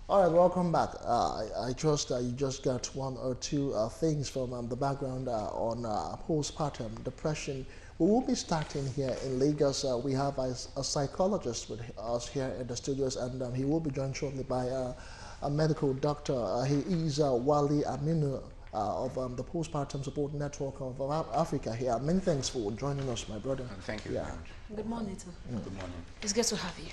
All right, welcome back. I trust you just got one or two things from the background on postpartum depression. We will be starting here in Lagos. We have a psychologist with us here in the studios, and he will be joined shortly by a medical doctor. He is Wali Aminu of the Postpartum Support Network of Africa here. Many thanks for joining us, my brother. Thank you very much. Good morning, sir. Good morning. It's good to have you.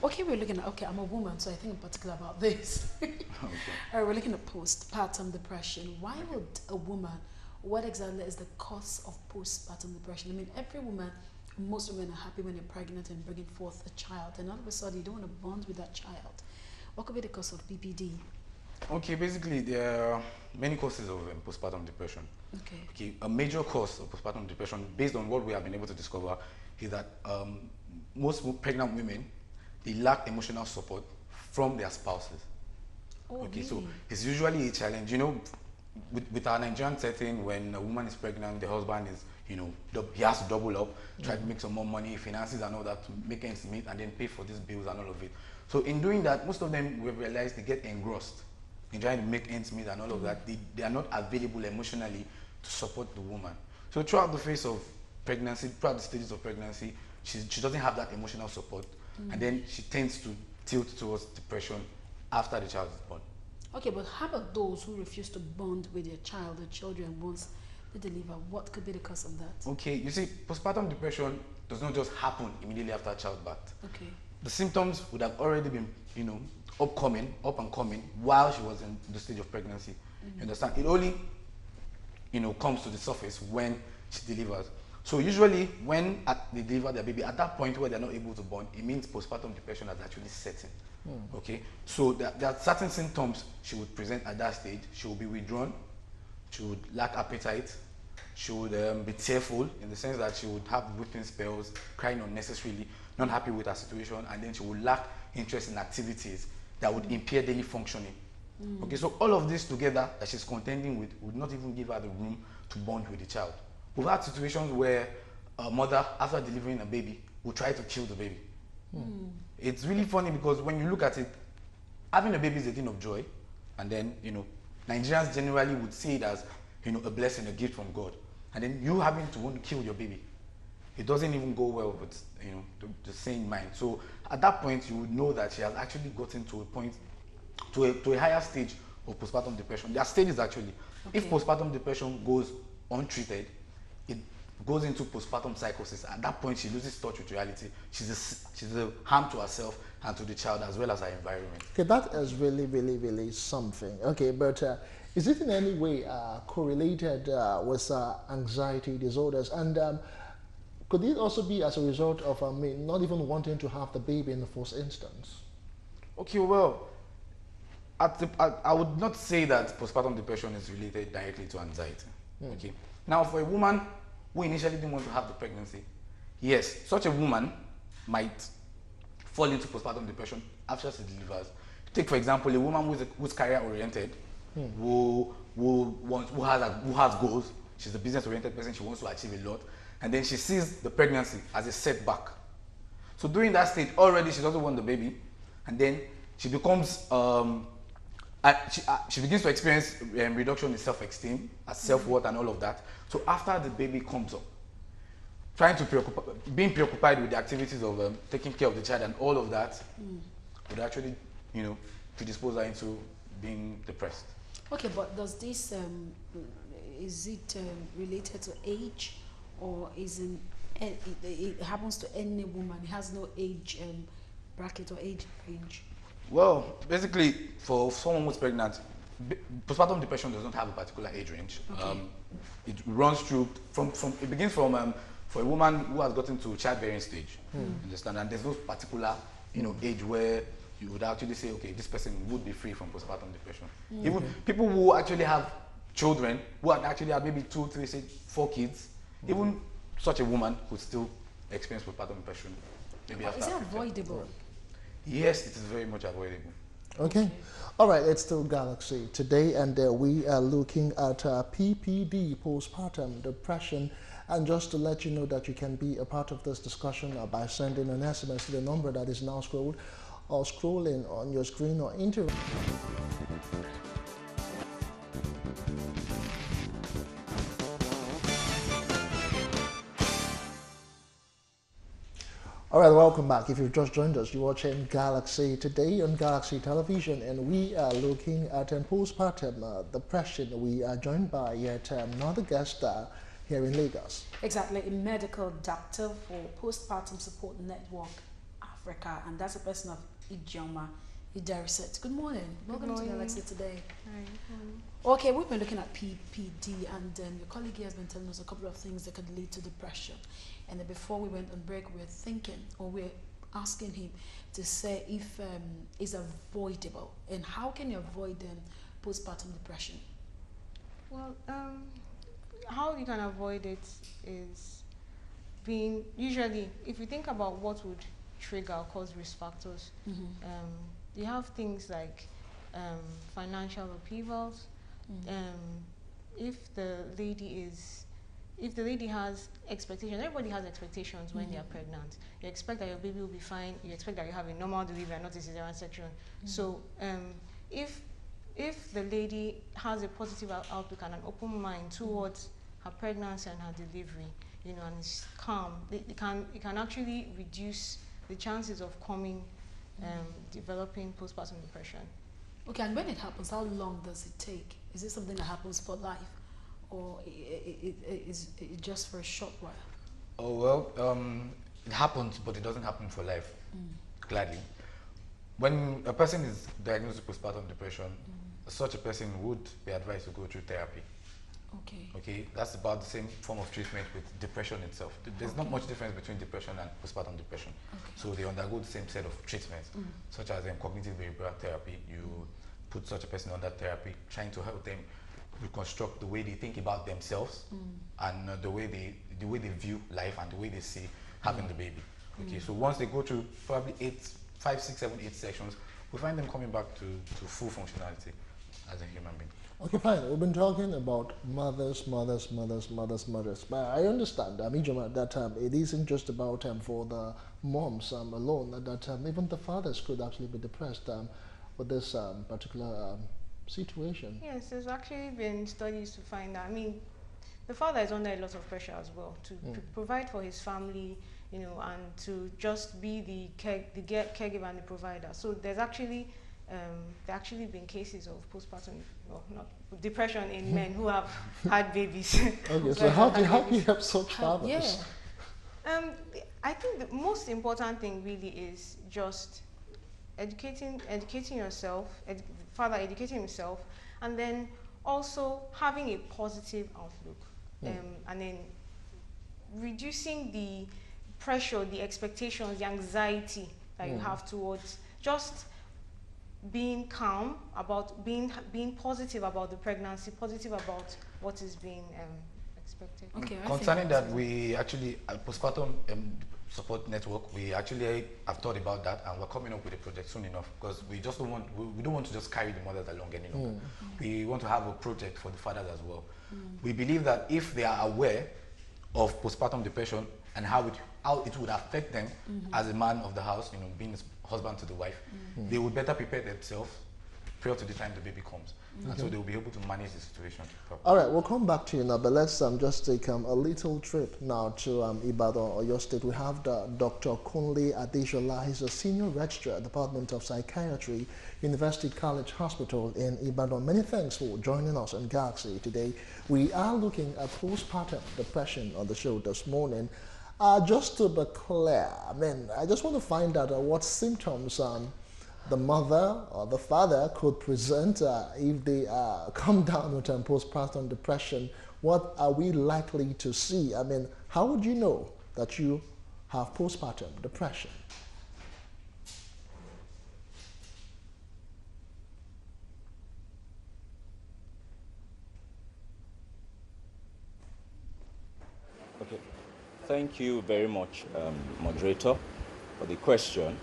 Okay, we're looking at, I'm a woman, so I think in particular about this. Okay. All right, we're looking at postpartum depression. Why would a woman, what exactly is the cause of postpartum depression? I mean, every woman, most women are happy when they're pregnant and bringing forth a child, and all of a sudden you don't want to bond with that child. What could be the cause of PPD? Okay, basically there are many causes of postpartum depression. Okay, a major cause of postpartum depression, based on what we have been able to discover, is that most pregnant women, they lack emotional support from their spouses. Oh, okay, really? so it's usually a challenge. You know, with our Nigerian setting, when a woman is pregnant, the husband is, you know, he has to double up, try to make some more money, finances and all that, to make ends meet, and then pay for these bills and all of it. So in doing that, most of them, we've realized, they get engrossed in trying to make ends meet and all of that. They are not available emotionally to support the woman. So throughout the phase of pregnancy, throughout the stages of pregnancy, she doesn't have that emotional support. And then she tends to tilt towards depression after the child is born. Okay, but how about those who refuse to bond with their child, their children, once they deliver? What could be the cause of that? Okay, you see, postpartum depression does not just happen immediately after childbirth. Okay. The symptoms would have already been, you know, up and coming while she was in the stage of pregnancy. You understand? It only, you know, comes to the surface when she delivers. So usually when they deliver their baby, at that point where they're not able to bond, it means postpartum depression has actually set in. Okay, so there are certain symptoms she would present at that stage. She will be withdrawn, she would lack appetite, she would be tearful, in the sense that she would have weeping spells, crying unnecessarily, not happy with her situation, and then she would lack interest in activities that would impair daily functioning. Okay, so all of this together that she's contending with would not even give her the room to bond with the child. We've had situations where a mother, after delivering a baby, will try to kill the baby. It's really funny because when you look at it, having a baby is a thing of joy, and then, you know, Nigerians generally would see it as, you know, a blessing, a gift from God. And then you having to want to kill your baby, it doesn't even go well with, you know, the sane mind. So at that point, you would know that she has actually gotten to a point, to a higher stage of postpartum depression. There are stages actually. Okay. If postpartum depression goes untreated, it goes into postpartum psychosis. At that point, she loses touch with reality. She's a harm to herself and to the child as well as her environment. Okay, that is really, really, really something. Okay, but is it in any way correlated with anxiety disorders? And could it also be as a result of not even wanting to have the baby in the first instance? Okay, well, I would not say that postpartum depression is related directly to anxiety. Okay. Now, for a woman who initially didn't want to have the pregnancy, yes, such a woman might fall into postpartum depression after she delivers. Take, for example, a woman who's career-oriented, who has goals. She's a business-oriented person. She wants to achieve a lot, and then she sees the pregnancy as a setback. So during that stage, already she doesn't want the baby, and then she becomes she begins to experience reduction in self-esteem, self-worth, and all of that. So after the baby comes up, being preoccupied with the activities of taking care of the child and all of that, would actually, you know, predispose her into being depressed. Okay, but does this, is it related to age, or it happens to any woman? It has no age bracket or age range? Well, basically, for someone who's pregnant, postpartum depression does not have a particular age range. Okay. It runs through it begins from for a woman who has gotten to childbearing stage. Understand? And there's no particular, you know, age where you would actually say, okay, this person would be free from postpartum depression. Even people who actually have children, who actually have maybe 2, 3, say 4 kids, even such a woman could still experience postpartum depression. Maybe after is it avoidable? Yes, it is very much avoidable. Okay. All right, it's still Galaxy today, and we are looking at PPD, postpartum depression. And just to let you know that you can be a part of this discussion by sending an SMS to the number that is now scrolled or scrolling on your screen or interacting. All right, welcome back. If you've just joined us, you're watching Galaxy today on Galaxy Television, and we are looking at postpartum depression. We are joined by yet another guest here in Lagos. Exactly, a medical doctor for Postpartum Support Network Africa, and that's a person of Ijoma Idariset. Good morning. Welcome to Galaxy today. Hi. Okay, we've been looking at PPD, and your colleague here has been telling us a couple of things that could lead to depression. And then before we went on break, we were thinking, or we're asking him to say if it's avoidable, and how can you avoid postpartum depression? Well, how you can avoid it is being, usually, if you think about what would trigger or cause risk factors, you have things like financial upheavals. If the lady has expectations, everybody has expectations when they are pregnant. You expect that your baby will be fine. You expect that you have a normal delivery and not a cesarean section. So if the lady has a positive outlook and an open mind towards her pregnancy and her delivery, you know, and is calm, it can actually reduce the chances of developing postpartum depression. Okay, and when it happens, how long does it take? Is it something that happens for life, or is it just for a short while? Oh, well, it happens, but it doesn't happen for life, gladly. When a person is diagnosed with postpartum depression, such a person would be advised to go through therapy. Okay. Okay, that's about the same form of treatment with depression itself. There's not much difference between depression and postpartum depression. Okay. So they undergo the same set of treatments, such as cognitive behavioral therapy. You put such a person under therapy, trying to help them reconstruct the way they think about themselves and the way they view life and the way they see having the baby. Okay, so once they go through probably 5, 6, 7, 8 sessions, we find them coming back to full functionality as a human being. Okay, fine. We've been talking about mothers. But I understand, Ijoma, that it isn't just about for the moms alone, that even the fathers could actually be depressed with this particular situation. Yes, there's actually been studies to find that. I mean, the father is under a lot of pressure as well to provide for his family, you know, and to just be the caregiver and the provider. So there's actually been cases of postpartum, well, not depression in men who have had babies. Okay, so how do you help such fathers? Yeah. I think the most important thing really is just educating yourself, father educating himself, and then also having a positive outlook, and then reducing the pressure, the expectations, the anxiety that you have towards just being calm about being positive about the pregnancy, positive about what is being expected. Okay. Concerning that, we actually at Postpartum Support Network, we actually have thought about that, and we're coming up with a project soon enough, because we just don't want to just carry the mothers along any longer. We want to have a project for the fathers as well. We believe that if they are aware of postpartum depression and how it would affect them as a man of the house, you know, being a husband to the wife, they would better prepare themselves prior to the time the baby comes. And so they will be able to manage the situation properly. All right, we'll come back to you now, but let's just take a little trip now to Ibadan, or your state. We have Dr. Kunle Adesola. He's a senior registrar at the Department of Psychiatry, University College Hospital in Ibadan. Many thanks for joining us on Galaxy today. We are looking at postpartum depression on the show this morning. Just to be clear, I just want to find out what symptoms the mother or the father could present if they come down with postpartum depression. What are we likely to see? How would you know that you have postpartum depression? Okay, thank you very much, moderator, for the question.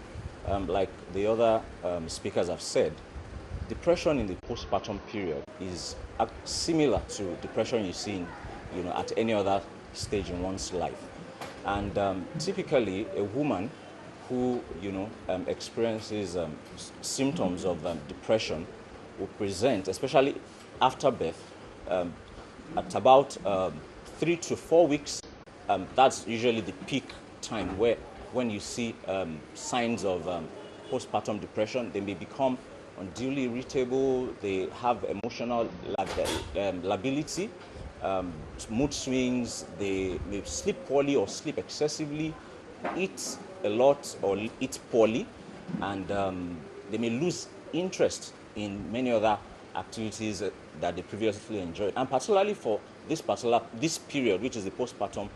Like the other speakers have said, depression in the postpartum period is similar to depression you see at any other stage in one's life. And typically, a woman who, experiences symptoms of depression will present, especially after birth, at about 3 to 4 weeks. That's usually the peak time when you see signs of postpartum depression. They may become unduly irritable, they have emotional lability, mood swings, they may sleep poorly or sleep excessively, eat a lot or eat poorly, and they may lose interest in many other activities that they previously enjoyed. And particularly for this period, which is the postpartum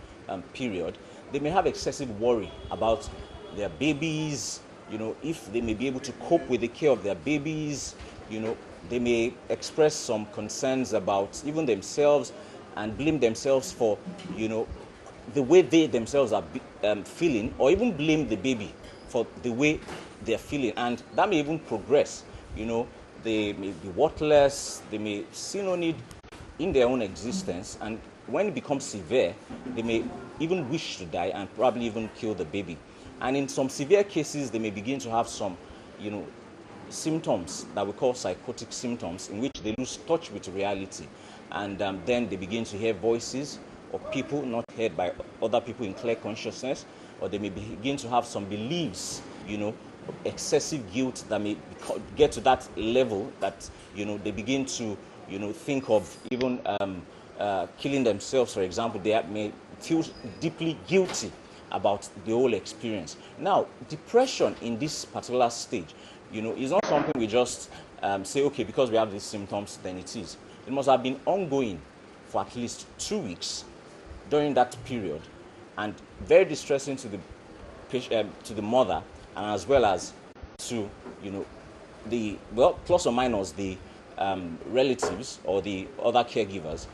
period, they may have excessive worry about their babies, if they may be able to cope with the care of their babies. They may express some concerns about even themselves and blame themselves for, the way they themselves are feeling, or even blame the baby for the way they're feeling. And that may even progress. They may be worthless, they may see no need in their own existence, and when it becomes severe, they may even wish to die and probably even kill the baby. And in some severe cases, they may begin to have some, symptoms that we call psychotic symptoms, in which they lose touch with reality. And then they begin to hear voices of people not heard by other people in clear consciousness, or they may begin to have some beliefs, excessive guilt that may get to that level that, they begin to, think of even killing themselves, for example. They may feel deeply guilty about the whole experience. Now, depression in this particular stage, is not something we just say, okay, because we have these symptoms, then it is. It must have been ongoing for at least 2 weeks during that period, and very distressing to the mother, and as well as to, plus or minus the relatives or the other caregivers.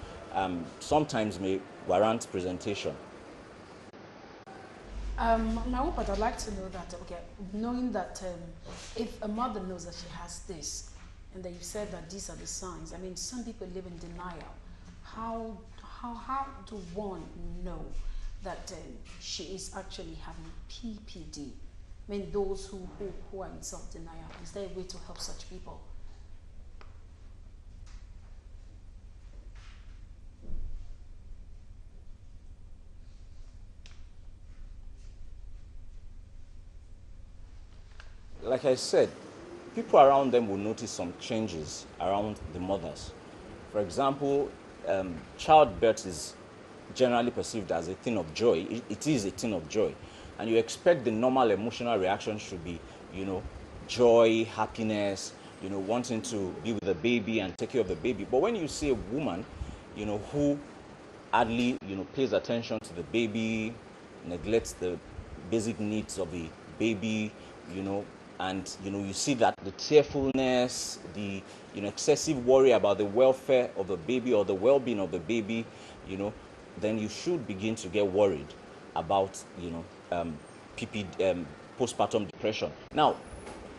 Sometimes may warrant presentation. Now, but I'd like to know that, okay, knowing that if a mother knows that she has this, and that you said that these are the signs, I mean, some people live in denial. How do one know that she is actually having PPD? I mean, those who are in self-denial, is there a way to help such people? Like I said, people around them will notice some changes around the mothers. For example, childbirth is generally perceived as a thing of joy. It is a thing of joy. And you expect the normal emotional reaction should be, joy, happiness, wanting to be with the baby and take care of the baby. But when you see a woman, who hardly, pays attention to the baby, neglects the basic needs of the baby, and you see that the tearfulness, the excessive worry about the welfare of the baby or the well-being of the baby, then you should begin to get worried about postpartum depression. Now,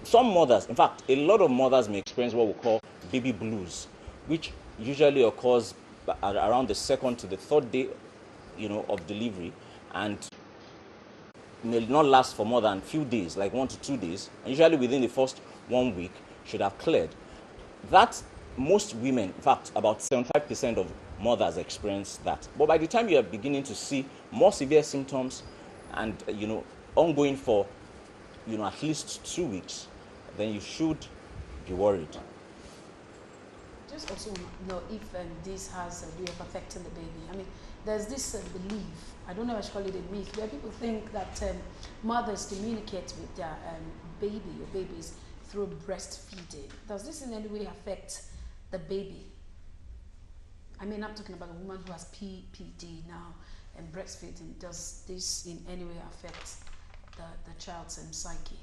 some mothers, in fact, a lot of mothers may experience what we call baby blues, which usually occurs around the 2nd to the 3rd day, of delivery, and may not last for more than a few days, like 1 to 2 days. And usually within the first 1 week should have cleared. That most women, in fact, about 75% of mothers experience that. But by the time you are beginning to see more severe symptoms and ongoing for at least 2 weeks, then you should be worried. Just also know if this has a way of affecting the baby. I mean, there's this belief, I don't know if I should call it a myth, where people think that mothers communicate with their baby or babies through breastfeeding. Does this in any way affect the baby? I mean, I'm talking about a woman who has PPD now and breastfeeding. Does this in any way affect the child's psyche?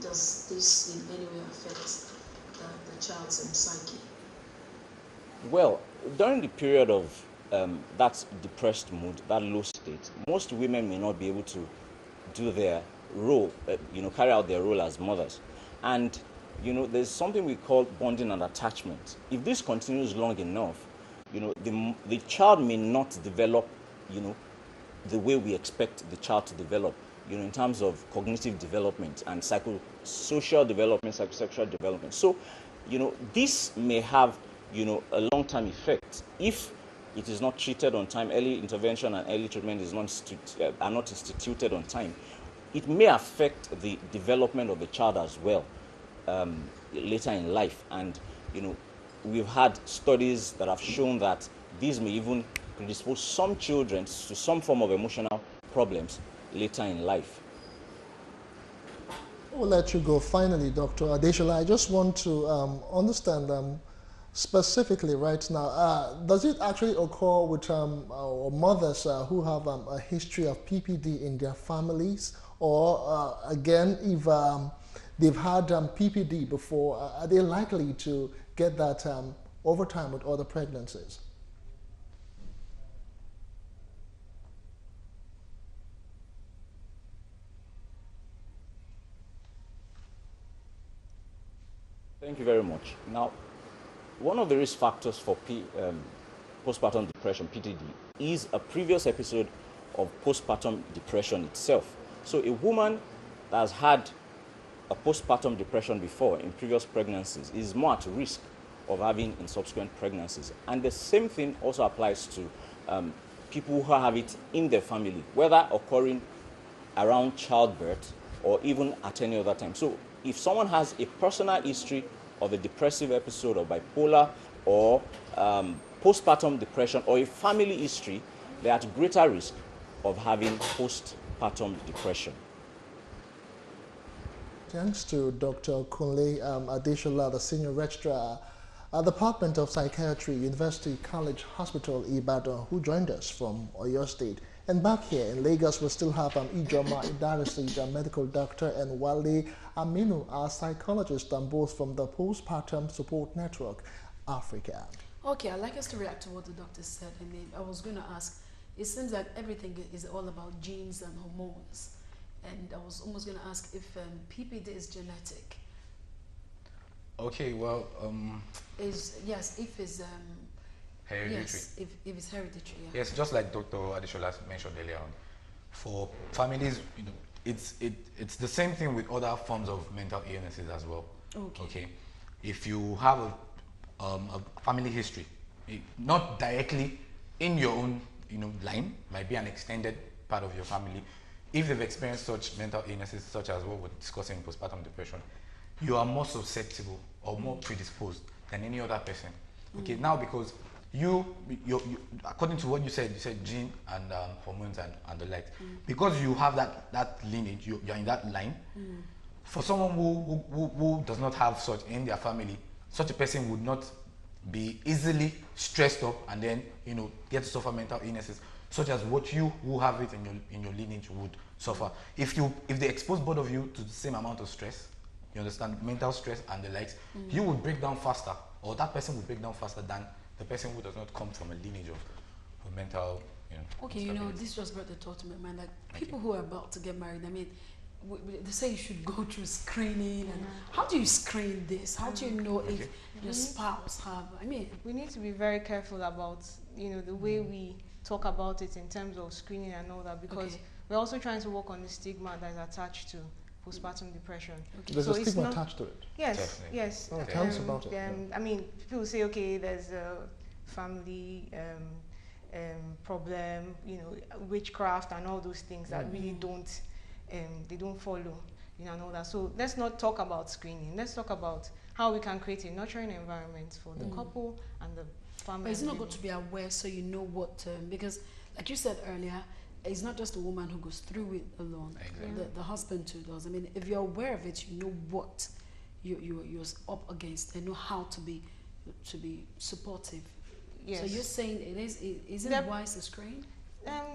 Does this in any way affect the child's psyche? Well, during the period of that depressed mood, that low state, most women may not be able to do their role, carry out their role as mothers. And, there's something we call bonding and attachment. If this continues long enough, the child may not develop you know, the way we expect the child to develop, you know, in terms of cognitive development and psychosocial development, psychosexual development. So, you know, this may have, you know, a long-term effect if it is not treated on time. Early intervention and early treatment is are not instituted on time. It may affect the development of the child as well later in life. And, you know, we've had studies that have shown that these may even predispose some children to some form of emotional problems later in life. We'll let you go. Finally, Dr. Adeshola, I just want to understand specifically right now, does it actually occur with mothers who have a history of PPD in their families? Or again, if they've had PPD before, are they likely to get that over time with other pregnancies? Thank you very much. Now, one of the risk factors for postpartum depression, PTD, is a previous episode of postpartum depression itself. So a woman that has had a postpartum depression before in previous pregnancies is more at risk of having in subsequent pregnancies. And the same thing also applies to people who have it in their family, whether occurring around childbirth or even at any other time. So if someone has a personal history of a depressive episode or bipolar or postpartum depression or a family history, they're at greater risk of having postpartum depression. Thanks to Dr. Kunle Adeshola, the Senior Registrar at the Department of Psychiatry, University College Hospital, Ibadan, who joined us from Oyo State. And back here in Lagos, we still have Ijoma Idarisi, the medical doctor, and Wale Aminu, our psychologist, both from the Postpartum Support Network, Africa. Okay, I'd like us to react to what the doctor said. I mean, I was going to ask, it seems like everything is all about genes and hormones. And I was almost going to ask if PPD is genetic. Okay, well, Yes, if it's hereditary. yes, if it's hereditary. Yeah. Yes, just like Dr. Adeshola mentioned earlier on, for families, you know, it's the same thing with other forms of mental illnesses as well. Okay. If you have a family history, not directly in your own, you know, line, might be an extended part of your family. If they've experienced such mental illnesses, such as what we're discussing in postpartum depression, you are more susceptible or more predisposed than any other person. Okay, now because you according to what you said gene and hormones and the like, because you have that lineage, you're in that line. For someone who does not have such in their family, such a person would not be easily stressed up and then, you know, get to suffer mental illnesses such as what you who have it in your lineage would suffer. If they expose both of you to the same amount of stress, you understand, mental stress and the likes, you would break down faster, or that person would break down faster than the person who does not come from a lineage of mental, you know. Okay, you know, this just brought the thought to my mind, like people who are about to get married, I mean, they say you should go through screening, and how do you screen this? How do you know if your spouse have, I mean. We need to be very careful about, you know, the way we talk about it in terms of screening and all that, because we're also trying to work on the stigma that is attached to postpartum depression. There's a stigma attached to it. Yes, Definitely. yes. Oh, tell us about it. I mean, people say, okay, there's a family problem, you know, witchcraft and all those things that really don't, they don't follow, you know, and all that. So let's not talk about screening. Let's talk about how we can create a nurturing environment for the couple and the family. But it's not good to be aware so you know what, because like you said earlier, it's not just a woman who goes through it alone. Exactly. The husband too does. I mean, if you're aware of it, you know what you're up against and know how to be supportive. Yes. So you're saying isn't it wise to screen?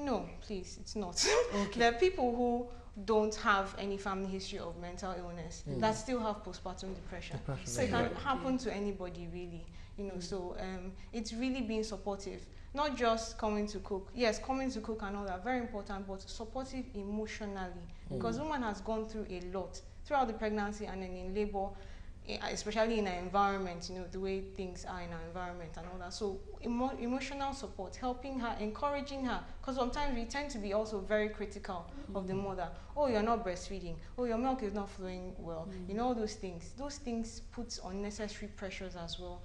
No, please, it's not. Okay. There are people who don't have any family history of mental illness that still have postpartum depression. So it can happen to anybody, really. You know, so it's really being supportive. Not just coming to cook. Yes, coming to cook and all that, very important, but supportive emotionally. Because woman has gone through a lot throughout the pregnancy and then in labor. especially in our environment, you know, the way things are in our environment and all that. So emotional support, helping her, encouraging her, because sometimes we tend to be also very critical of the mother. Oh, you're not breastfeeding. Oh, your milk is not flowing well. You know, all those things. Those things put unnecessary pressures as well,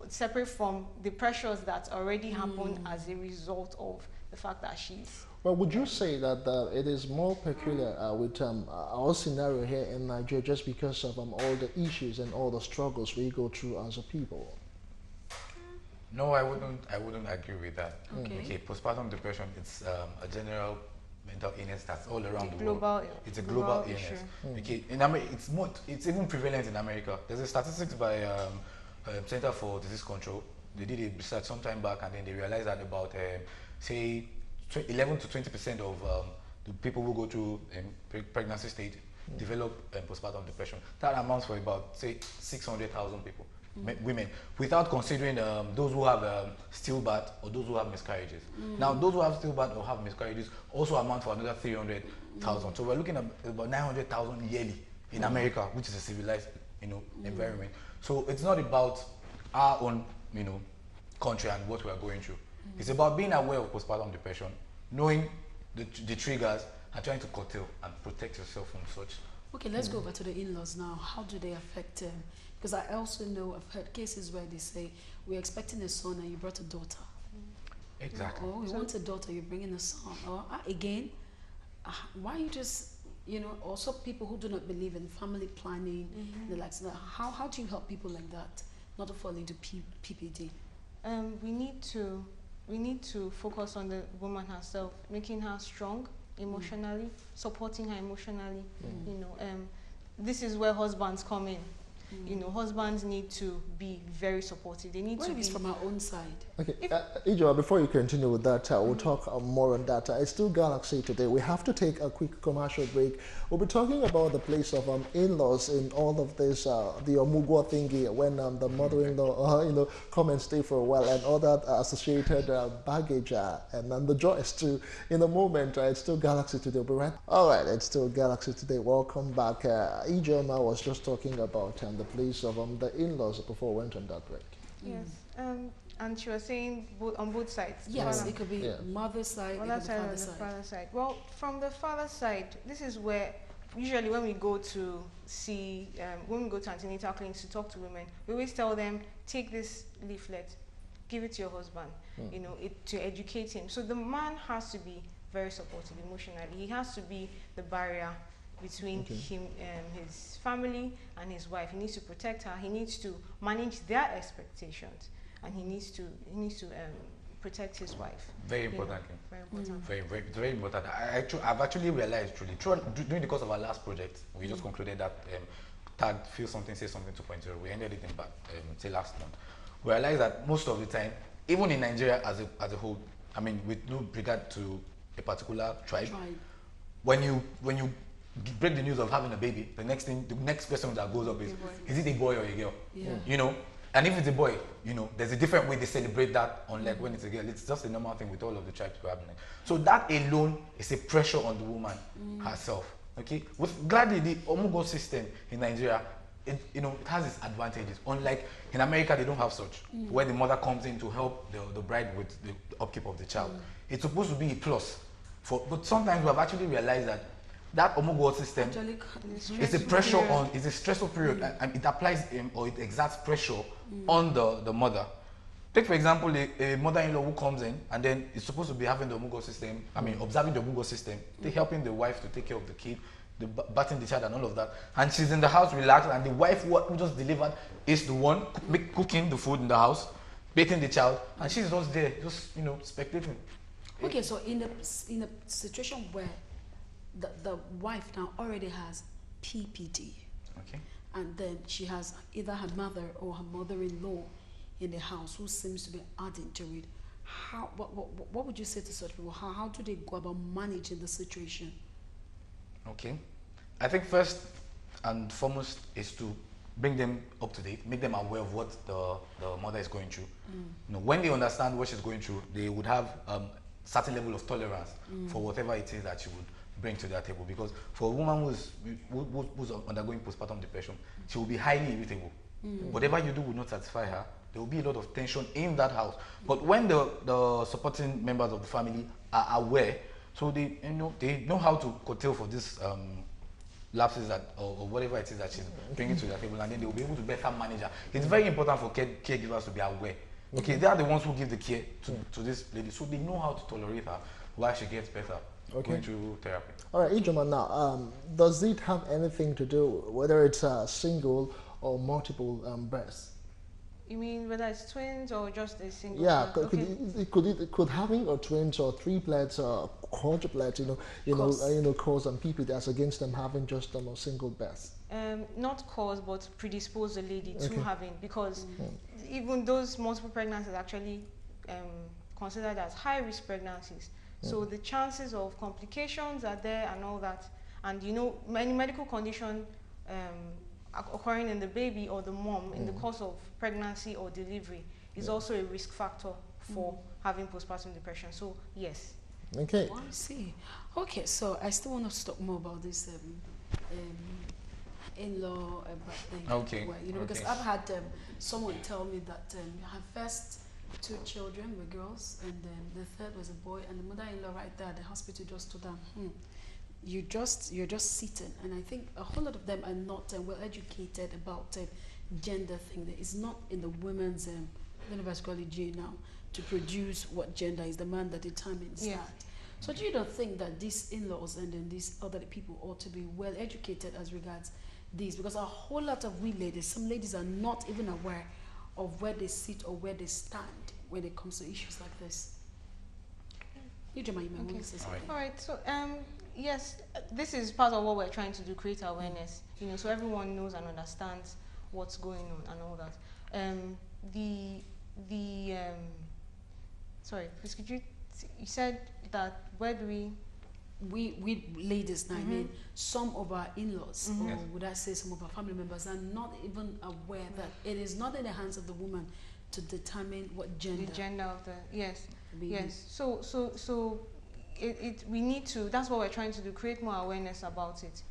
separate from the pressures that already happen as a result of the fact that she's... Well, would you say that it is more peculiar with our scenario here in Nigeria just because of all the issues and all the struggles we go through as a people? No, I wouldn't agree with that. Okay. Postpartum depression, it's a general mental illness that's all around the world. Global, It's a global illness. Okay, it's even prevalent in America. There's a statistics by Center for Disease Control. They did a research some time back, and then they realized that about say 11 to 20% of the people who go through pregnancy stage develop postpartum depression. That amounts for about, say, 600,000 people, women, without considering those who have stillbirth or those who have miscarriages. Now, those who have stillbirth or have miscarriages also amount for another 300,000. So we're looking at about 900,000 yearly in America, which is a civilized, environment. So it's not about our own, country and what we are going through. It's about being aware of postpartum depression, knowing the triggers, and trying to curtail and protect yourself from such. Okay, let's go over to the in-laws now. How do they affect them? Because I also know, I've heard cases where they say, we're expecting a son and you brought a daughter. Exactly. Or we want a daughter, you're bringing a son. Or again, why you just, also people who do not believe in family planning, they're like, how do you help people like that not to fall into PPD? We need to focus on the woman herself, making her strong emotionally, supporting her emotionally. This is where husbands come in. Husbands need to be very supportive. They need to be from our own side. Okay, Ijoa, before you continue with that, we'll talk more on that. It's still Galaxy today. We have to take a quick commercial break. We'll be talking about the place of in-laws in all of this, the Omugwo thingy, when the mother-in-law, come and stay for a while, and all that associated baggage, and then the joys too. In a moment, it's still Galaxy today. We'll be right. All right, it's still Galaxy today. Welcome back. Ijoa was just talking about the place of the in-laws before we went on that break. Yes. And she was saying on both sides. Yes, it could be mother's side, father's side. Well, from the father's side, this is where usually when we go to see, when we go to antenatal clinics to talk to women, we always tell them, take this leaflet, give it to your husband, to educate him. So the man has to be very supportive emotionally. He has to be the barrier between him, his family and his wife. He needs to protect her. He needs to manage their expectations, and he needs to protect his wife. Very important. Very important. Very important. I've actually realized truly during the course of our last project, we just concluded that tag Feel Something, Say Something 2.0. We ended it in back till last month. We realized that most of the time, even in Nigeria as a whole, I mean, with no regard to a particular tribe, when you break the news of having a baby, the next question that goes up is it a boy or a girl? Yeah. And if it's a boy, there's a different way they celebrate that, unlike when it's a girl. It's just a normal thing with all of the tribes happening. So that alone is a pressure on the woman herself. Okay, gladly the Omugo system in Nigeria, it has its advantages. Unlike in America, they don't have such, where the mother comes in to help the bride with the upkeep of the child. It's supposed to be a plus, but sometimes we have actually realized that Omugo system is a pressure it's a stressful period, and it applies or it exerts pressure on the mother. Take for example a mother-in-law who comes in and then is supposed to be having the Omugo system, observing the Omugo system, helping the wife to take care of the kid, bathing the child and all of that, and she's in the house relaxed, and the wife who just delivered is the one cooking the food in the house, bathing the child, and she's just there, just spectating. Okay, so in a situation where the wife now already has PPD, and then she has either her mother or her mother-in-law in the house who seems to be adding to it, what would you say to such people? How do they go about managing the situation? Okay, I think first and foremost is to bring them up to date, make them aware of what the mother is going through. When they understand what she's going through, they would have certain level of tolerance for whatever it is that she would bring to their table. Because for a woman who's undergoing postpartum depression, she will be highly irritable. Whatever you do will not satisfy her. There will be a lot of tension in that house. But when the supporting members of the family are aware, so they know how to curtail for this lapses or whatever it is that she's bringing to the table, and then they will be able to better manage her. It's very important for caregivers to be aware. Okay, they are the ones who give the care to this lady, so they know how to tolerate her while she gets better going through therapy. All right, Ijoma, now, does it have anything to do whether it's a single or multiple breasts? You mean whether it's twins or just a single? Yeah, birth? could having a twins or triplets or quadruplets, cause some people that's against them having just a single birth? Not cause, but predispose the lady to having, because even those multiple pregnancies are actually considered as high-risk pregnancies. So the chances of complications are there and all that. And many medical condition occurring in the baby or the mom in the course of pregnancy or delivery is also a risk factor for having postpartum depression. So yes. Okay. Oh, I see. Okay, so I still want to talk more about this in-law thing. Okay. Where, because I've had someone tell me that her first 2 children were girls, and then the third was a boy, and the mother-in-law right there at the hospital just told them, you're just sitting. And I think a whole lot of them are not well educated about gender thing. That is not in the women's university now to produce what gender is. The man that determines that. So do you don't think that these in-laws and then these other people ought to be well educated as regards these? Because a whole lot of ladies, some ladies are not even aware of where they sit or where they stand when it comes to issues like this. You might want to say something. All right. So yes, this is part of what we're trying to do, create awareness. So everyone knows and understands what's going on and all that. Sorry, please could you said that where do we ladies now, I mean, some of our in-laws, or would I say some of our family members, are not even aware that it is not in the hands of the woman to determine what gender. The gender of the yes. So we need to. That's what we're trying to do. Create more awareness about it.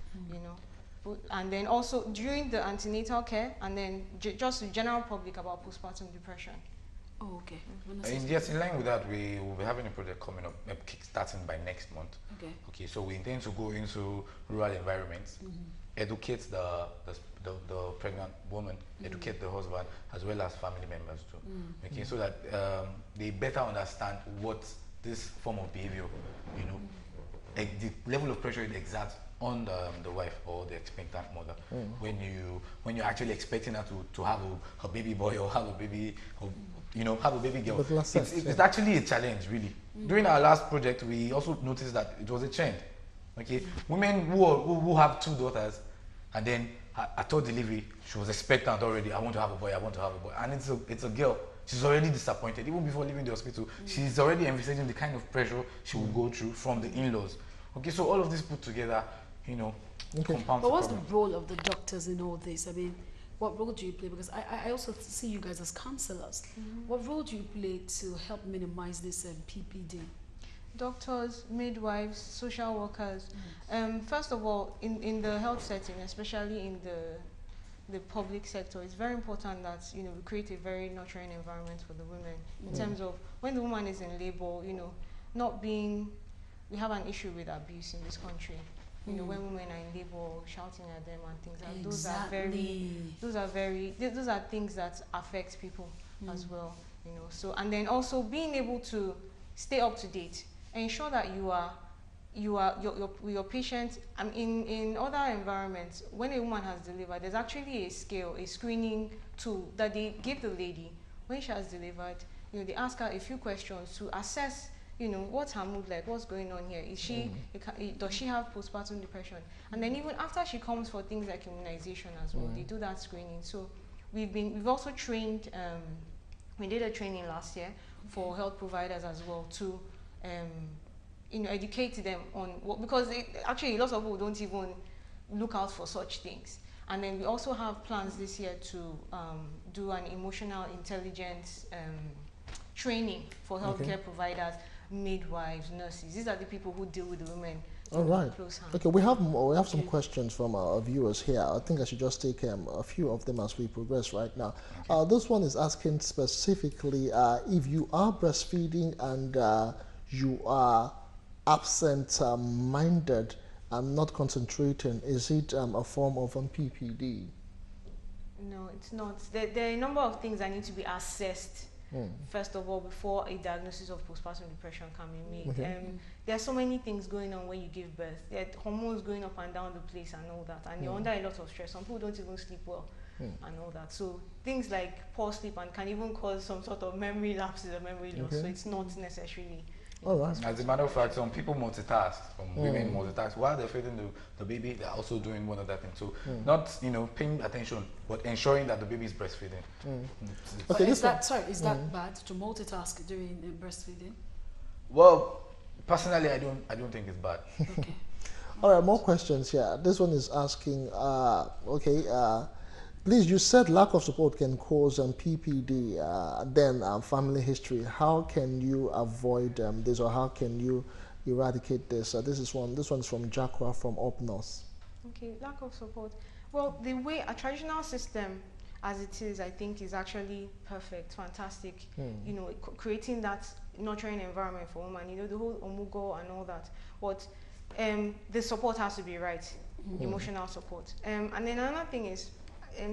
And then also during the antenatal care, and then just the general public about postpartum depression. Oh, okay. Yes, in line with that, we will be having a project coming up, starting by next month. Okay. So we intend to go into rural environments, educate the pregnant woman, educate the husband, as well as family members too. Okay, so that they better understand what this form of behavior, the level of pressure it exerts on the wife or the expectant mother when you're actually expecting her to have a baby boy or have a baby, or have a baby girl. It's actually a challenge, really. During our last project, we also noticed that it was a trend. Okay, women who have 2 daughters, and then at third delivery, she was expectant already. I want to have a boy. I want to have a boy, and it's a girl. She's already disappointed. Even before leaving the hospital, she's already envisaging the kind of pressure she will go through from the in-laws. Okay, so all of this put together, compounds. But what's the role of the doctors in all this? I mean, what role do you play? Because I also see you guys as counselors. What role do you play to help minimize this PPD? Doctors, midwives, social workers. First of all, in the health setting, especially in the public sector, it's very important that we create a very nurturing environment for the women in terms of when the woman is in labor. We have an issue with abuse in this country. When women are in labor, shouting at them and things like that. Those are things that affect people as well. So, and then also being able to stay up to date, ensure that your patient. In other environments, when a woman has delivered, there's actually a scale, a screening tool that they give the lady when she has delivered. They ask her a few questions to assess. What's her mood like? What's going on here? Is she does she have postpartum depression? And then even after she comes for things like immunization as well, they do that screening. So we've also trained. We did a training last year for health providers as well to educate them on what, because actually lots of people don't even look out for such things. And then we also have plans this year to do an emotional intelligence training for healthcare providers, midwives, nurses. These are the people who deal with the women All right. close hand. Okay, we have some questions from our viewers here. I think I should just take a few of them as we progress right now. This one is asking specifically if you are breastfeeding and you are absent-minded and not concentrating, is it a form of PPD? No, it's not. There are a number of things that need to be assessed first of all before a diagnosis of postpartum depression can be made. Okay. There are so many things going on when you give birth. There are hormones going up and down the place and all that, and you're under a lot of stress. Some people don't even sleep well and all that. So things like poor sleep and can even cause some sort of memory lapses or memory loss. So it's not necessarily. All right. As a matter of fact, some people multitask. Some women multitask while they're feeding the baby. They're also doing one other thing. So not paying attention, but ensuring that the baby is breastfeeding. Okay, Is that bad to multitask during breastfeeding? Well, personally, I don't think it's bad. Okay. All right, more questions here. This one is asking, please, you said lack of support can cause PPD, then family history. How can you avoid this, or how can you eradicate this? This one's from Jakwa from up north. Okay, lack of support. Well, the way a traditional system as it is, I think, is actually perfect, fantastic. Creating that nurturing environment for women, the whole omugo and all that. But the support has to be right, emotional support. And then another thing is,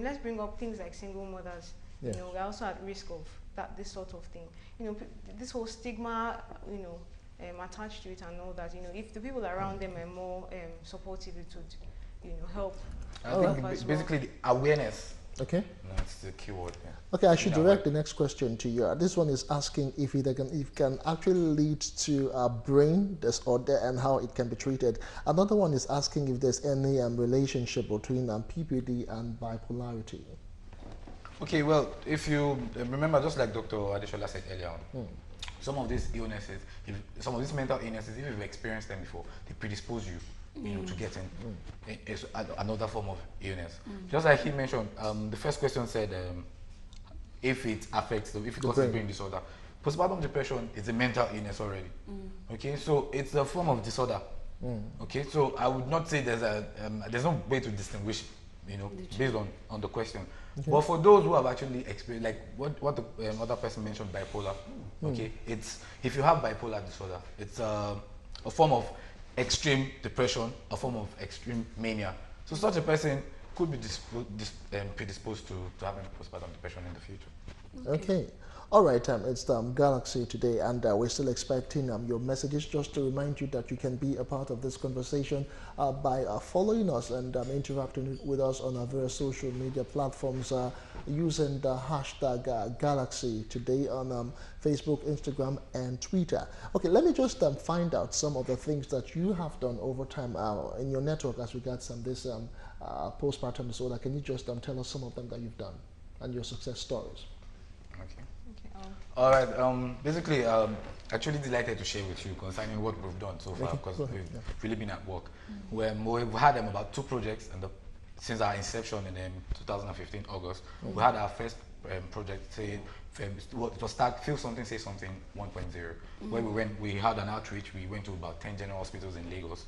let's bring up things like single mothers. Yes. We're also at risk of this sort of thing. This whole stigma, attached to it and all that. If the people around them are more supportive, it would, help. I think basically the awareness. Okay. No, it's the key word. Yeah. Okay, I should direct the next question to you. This one is asking if it can actually lead to a brain disorder and how it can be treated. Another one is asking if there's any relationship between PPD and bipolarity. Okay, well, if you remember, just like Dr. Adeshola said earlier on, some of these illnesses, some of these mental illnesses, if you've experienced them before, they predispose you. To getting another form of illness. Just like he mentioned, the first question said if it affects, if it causes brain disorder. Postpartum depression is a mental illness already. Okay, so it's a form of disorder. Okay, so I would not say there's no way to distinguish, based on the question. Okay. But for those who have actually experienced, like what the other person mentioned, bipolar. Okay, it's if you have bipolar disorder, it's a form of extreme depression, a form of extreme mania. So such a person could be predisposed to having postpartum depression in the future. Okay. All right, it's Galaxy today, and we're still expecting your messages. Just to remind you that you can be a part of this conversation by following us and interacting with us on our various social media platforms using the hashtag Galaxy today on Facebook, Instagram, and Twitter. Okay, let me just find out some of the things that you have done over time in your network as regards this postpartum disorder. Can you just tell us some of them that you've done and your success stories? Okay. All right. Basically, actually delighted to share with you concerning what we've done so far, because we've really been at work. We've had about 2 projects since our inception in 2015 August. We had our first project, it was start Feel Something, Say Something 1.0, where we had an outreach. We went to about 10 general hospitals in Lagos.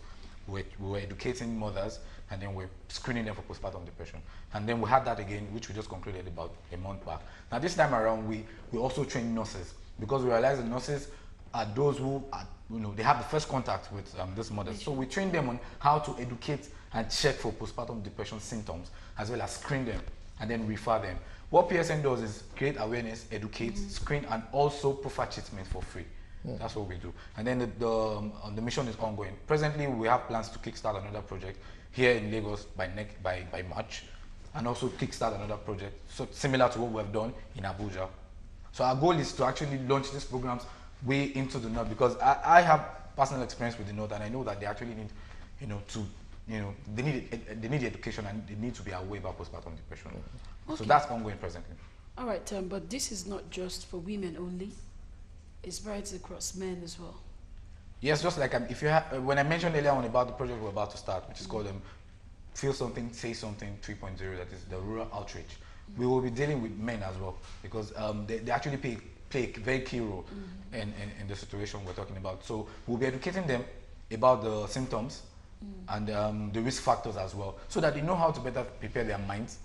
We were educating mothers, and then we're screening them for postpartum depression. And then we had that again, which we just concluded about a month back. Now this time around, we also train nurses, because we realize the nurses are those who are, they have the first contact with these mothers. So we train them on how to educate and check for postpartum depression symptoms, as well as screen them and then refer them. What PSN does is create awareness, educate, screen, and also provide treatment for free. That's what we do. And then the mission is ongoing. Presently, we have plans to kickstart another project here in Lagos by March, and also kickstart another project similar to what we have done in Abuja. So our goal is to actually launch these programs way into the north, because I have personal experience with the north, and I know that they actually need, they need education, and they need to be aware about postpartum depression. Okay. So that's ongoing presently. All right, but this is not just for women only. It's right across men as well. Yes, just like if you when I mentioned earlier on about the project we're about to start, which is called Feel Something, Say Something 3.0, that is the rural outreach. We will be dealing with men as well, because they actually play a very key role in the situation we're talking about. So we'll be educating them about the symptoms and the risk factors as well, so that they know how to better prepare their minds,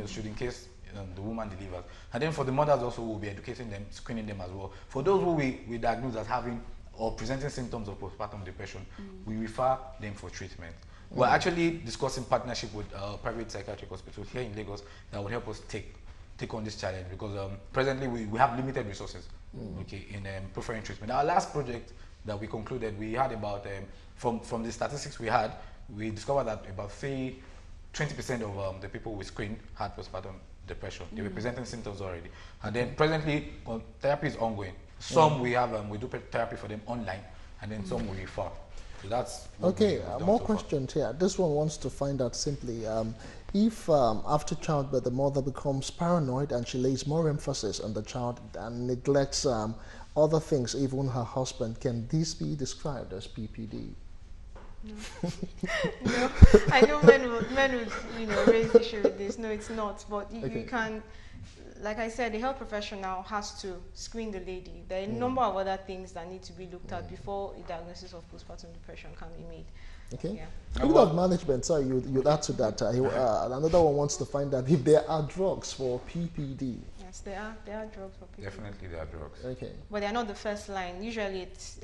should in case the woman delivers. And then for the mothers also, we'll be educating them, screening them as well. For those who we diagnose as having or presenting symptoms of postpartum depression, we refer them for treatment. We're actually discussing partnership with private psychiatric hospitals here in Lagos that would help us take on this challenge, because presently we have limited resources in preferring treatment. Our last project that we concluded, we had about, from the statistics we discovered that about 20% of the people we screened had postpartum depression. They were presenting symptoms already. And then presently, therapy is ongoing. Some we do therapy for them online, and then some we refer. So that's okay. More questions here. This one wants to find out simply if after childbirth the mother becomes paranoid and she lays more emphasis on the child and neglects other things, even her husband. Can this be described as PPD? No. No, I know men would raise the issue with this. No, it's not. But you can, like I said, the health professional has to screen the lady. There are a number of other things that need to be looked at before a diagnosis of postpartum depression can be made. Okay. Yeah. Speaking of management, sorry, you'd add to that. Another one wants to find out if there are drugs for PPD. Yes, there are drugs for PPD. Definitely there are drugs. Okay. But they are not the first line. Usually it's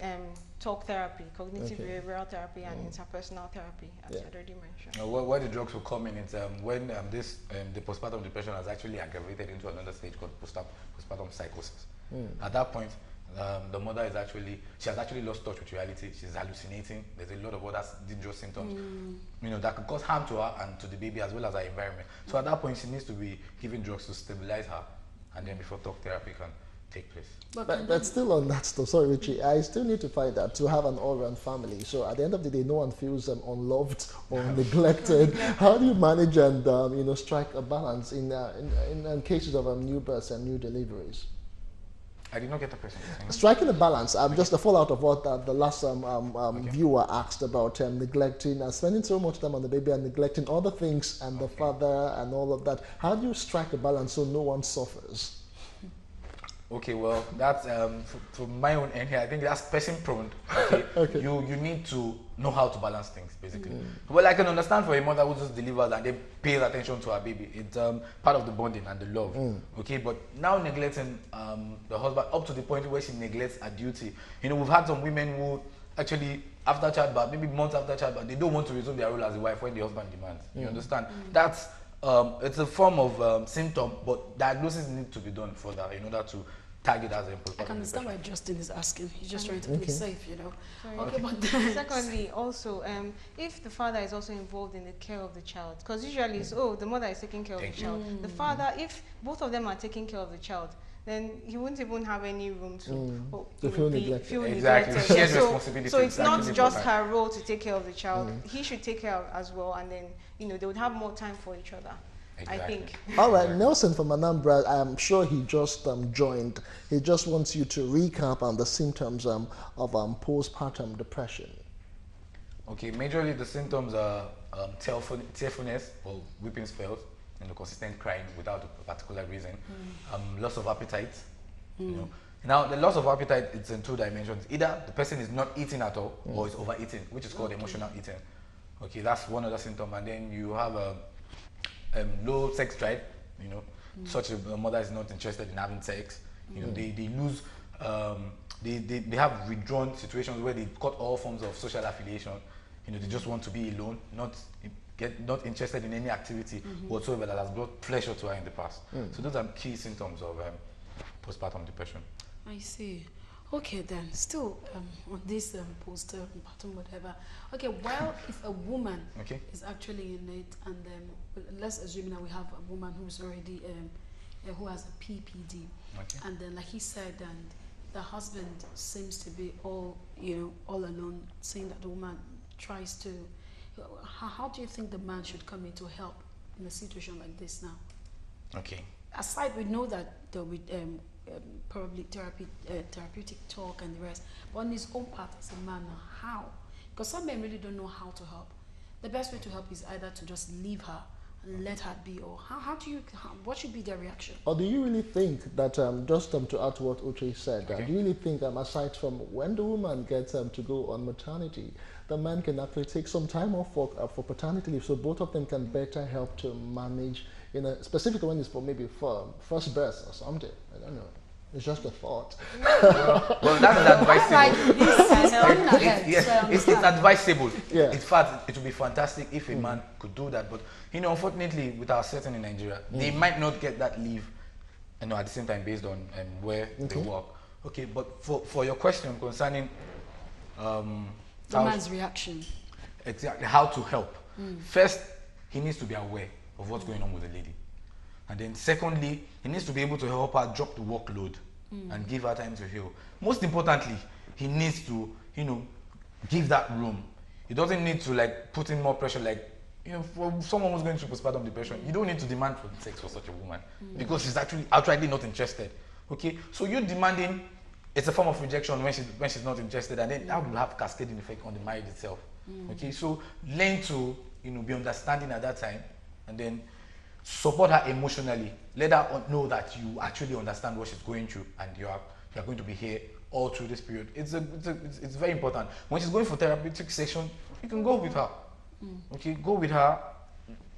talk therapy, cognitive behavioral therapy, and interpersonal therapy, as you already mentioned. Where the drugs will come in is when the postpartum depression has actually aggravated into another stage called postpartum psychosis. At that point, the mother she has actually lost touch with reality. She's hallucinating. There's a lot of other dangerous symptoms, that could cause harm to her and to the baby as well as her environment. So at that point, she needs to be given drugs to stabilize her, and then before talk therapy can take place. But still on that stuff, sorry Richie, I still need to find out to have an all-round family. So at the end of the day, no one feels unloved or neglected. How do you manage and strike a balance in cases of new births and new deliveries? I did not get the question. Striking a balance. Just a fallout of what the last viewer asked about neglecting, spending so much time on the baby and neglecting other things and the father and all of that. How do you strike a balance so no one suffers? Okay, well, that's from my own end here. I think that's person prone. Okay, you need to know how to balance things basically. Well, I can understand for a mother who just delivers and then pays attention to her baby. It's part of the bonding and the love. Okay, but now neglecting the husband up to the point where she neglects her duty. We've had some women who actually after childbirth, maybe months after childbirth, they don't want to resume their role as a wife when the husband demands. You understand? That's it's a form of symptom, but diagnosis needs to be done further in order to target as a postpartum. I can understand why Justin is asking. He's just trying to play safe, Sorry. Okay, but then secondly, also, if the father is also involved in the care of the child, because usually it's, the mother is taking care of the child. The father, if both of them are taking care of the child, then he won't even have any room to feel neglected. Exactly. Shared responsibility. So it's not just her role to take care of the child. He should take care of as well, and then they would have more time for each other. Exactly. I think. All right, Nelson from Anambra, I'm sure he just joined. He just wants you to recap on the symptoms of postpartum depression. Okay, majorly the symptoms are tearfulness or weeping spells, consistent crying without a particular reason, loss of appetite. Now, the loss of appetite, it's in two dimensions. Either the person is not eating at all or is overeating, which is called emotional eating. Okay, that's one other symptom. And then you have low sex drive, such a mother is not interested in having sex. They lose, they have withdrawn situations where they cut all forms of social affiliation. They just want to be alone, not interested in any activity whatsoever that has brought pleasure to her in the past. So those are key symptoms of postpartum depression. I see. Okay, then still on this postpartum whatever. Okay, while if a woman is actually in it, and let's assume that we have a woman who's already who has a PPD, and then like he said, and the husband seems to be all alone, saying that the woman tries to. How do you think the man should come in to help in a situation like this now? Okay. Aside, we know that there will be probably therapeutic talk and the rest, but on his own part as a man, how? Because some men really don't know how to help. The best way to help is either to just leave her and let her be, or what should be their reaction? Or do you really think that, just to add to what Uche said, do you really think, aside from when the woman gets to go on maternity, the man can actually take some time off for paternity leave, so both of them can better help to manage, specifically when it's for maybe for first birth or something. I don't know. It's just a thought. Well, that's advisable. It's advisable. Yeah. In fact, it would be fantastic if a man could do that. But unfortunately, with our setting in Nigeria, they might not get that leave, at the same time based on where they work. Okay, but for your question concerning the man's reaction, exactly how to help. First, he needs to be aware of what's going on with the lady. And then secondly, he needs to be able to help her drop the workload and give her time to heal. Most importantly, he needs to, give that room. He doesn't need to put in more pressure for someone who's going through postpartum depression. You don't need to demand for sex for such a woman because she's actually outrightly not interested. Okay? So you demanding, it's a form of rejection when she's not interested, and then that will have cascading effect on the marriage itself. Okay? So learn to, be understanding at that time, and then support her emotionally. Let her know that you actually understand what she's going through, and you're going to be here all through this period. It's very important. When she's going for therapeutic session, you can go with her. Okay, go with her.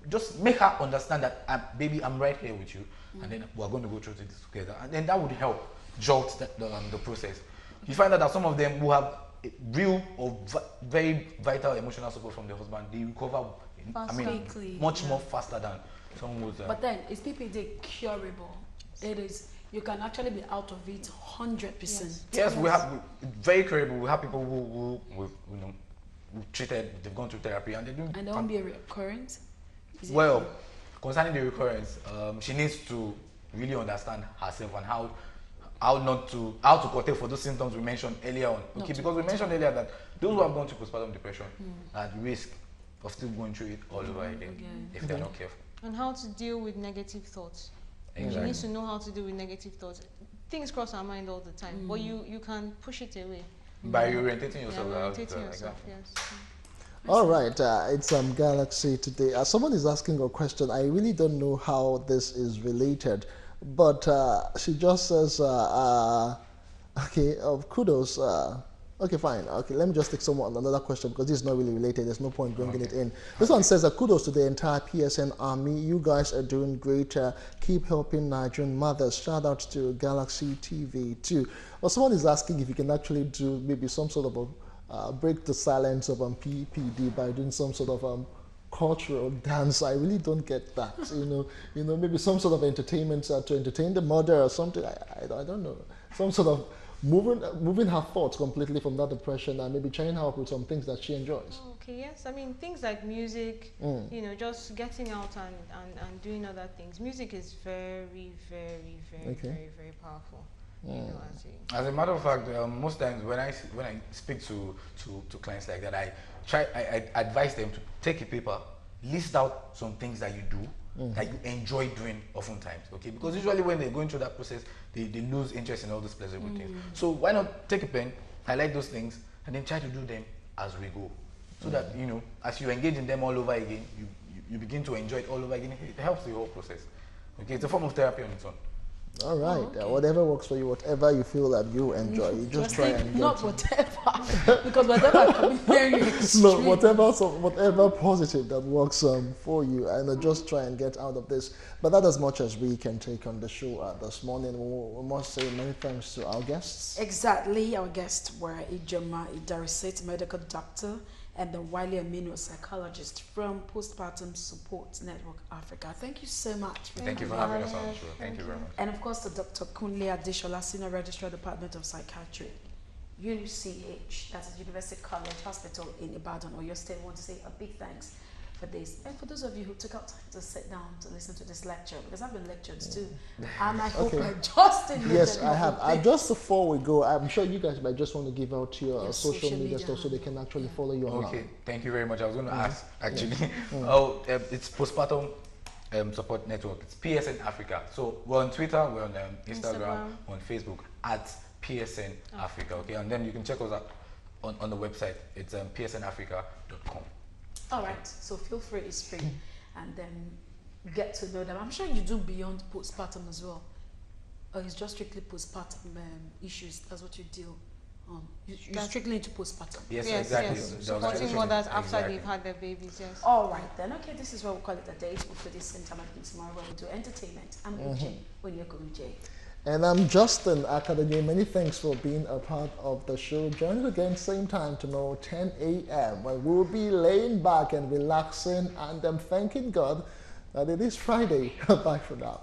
Just make her understand that, baby, I'm right here with you, and then we're going to go through this together, and then that would help jolt the process. You find out that some of them who have real or very vital emotional support from their husband, they recover. Much more faster than someone who's. But then, is PPD curable? It is. You can actually be out of it 100%. Yes, we have very curable. We have people who we've treated. They've gone through therapy, and they do. And there won't be a recurrence. Well, concerning the recurrence, she needs to really understand herself and how to protect for those symptoms we mentioned earlier on. Okay, because we mentioned earlier that those who have gone through postpartum depression are at risk of still going through it all over again if they're not careful. And how to deal with negative thoughts. Exactly. You need to know how to deal with negative thoughts. Things cross our mind all the time, but you can push it away. By orientating yourself. Yes. All right, it's Galaxy today. Someone is asking a question. I really don't know how this is related, but she just says, okay, kudos. Okay, fine. Okay, let me just take another question because this is not really related. There's no point bringing it in. This one says, kudos to the entire PSN army. You guys are doing great. Keep helping Nigerian mothers. Shout out to Galaxy TV too. Well, someone is asking if you can actually do maybe some sort of break the silence of PPD by doing some sort of cultural dance. I really don't get that. Maybe some sort of entertainment to entertain the mother or something. I don't know. Some sort of moving her thoughts completely from that depression and maybe cheering her up with some things that she enjoys. Okay, yes. I mean, things like music, just getting out and doing other things. Music is very, very, very, very, very powerful. As a matter of fact, most times when I speak to clients like that, I advise them to take a paper, list out some things that you do that you enjoy doing oftentimes, okay? Because usually when they're going through that process, they lose interest in all those pleasurable things. So why not take a pen, highlight those things, and then try to do them as we go. So that, as you engage in them all over again, you begin to enjoy it all over again. It helps the whole process. Okay, it's a form of therapy on its own. All right, whatever works for you, whatever you feel that you enjoy, you just try and not whatever, because whatever can be very extreme. No, whatever positive that works for you, and just try and get out of this. But that's as much as we can take on the show this morning. We must say many thanks to our guests. Exactly, our guests were Ijoma Idarisit, medical doctor, and the Wiley Amino, psychologist from Postpartum Support Network Africa. Thank you so much. Thank you for having us on the show. Thank you very much. And of course, to Dr. Kunle Adeshola, Senior Registrar, Department of Psychiatry, UCH, that's University College Hospital in Ibadan, or your state. I want to say a big thanks for this. And for those of you who took out time to sit down to listen to this lecture, because I've been lectured too, and I hope I just didn't. Yes, I have. Just before we go, I'm sure you guys might just want to give out your social media stuff so they can actually follow you online. Okay, thank you very much. I was going to ask, actually. It's Postpartum Support Network. It's PSN Africa. So we're on Twitter, we're on Instagram, we're on Facebook at PSN Africa. Okay, and then you can check us out on the website. It's psnafrica.com. All right, so feel free, it's free, and then get to know them. I'm sure you do beyond postpartum as well, or it's just strictly postpartum issues. That's what you deal. You're strictly into postpartum. Yes, Yes, exactly. yes. The Supporting organization- mothers after exactly. they've had their babies, yes. All right then. Okay, this is where we call it a day. We'll put this same time again tomorrow where we do entertainment. I'm Uche. When you're going, Jay. And I'm Justin Academy. Many thanks for being a part of the show. Join us again same time tomorrow, 10 a.m. when we'll be laying back and relaxing and thanking God that it is Friday. Bye for now.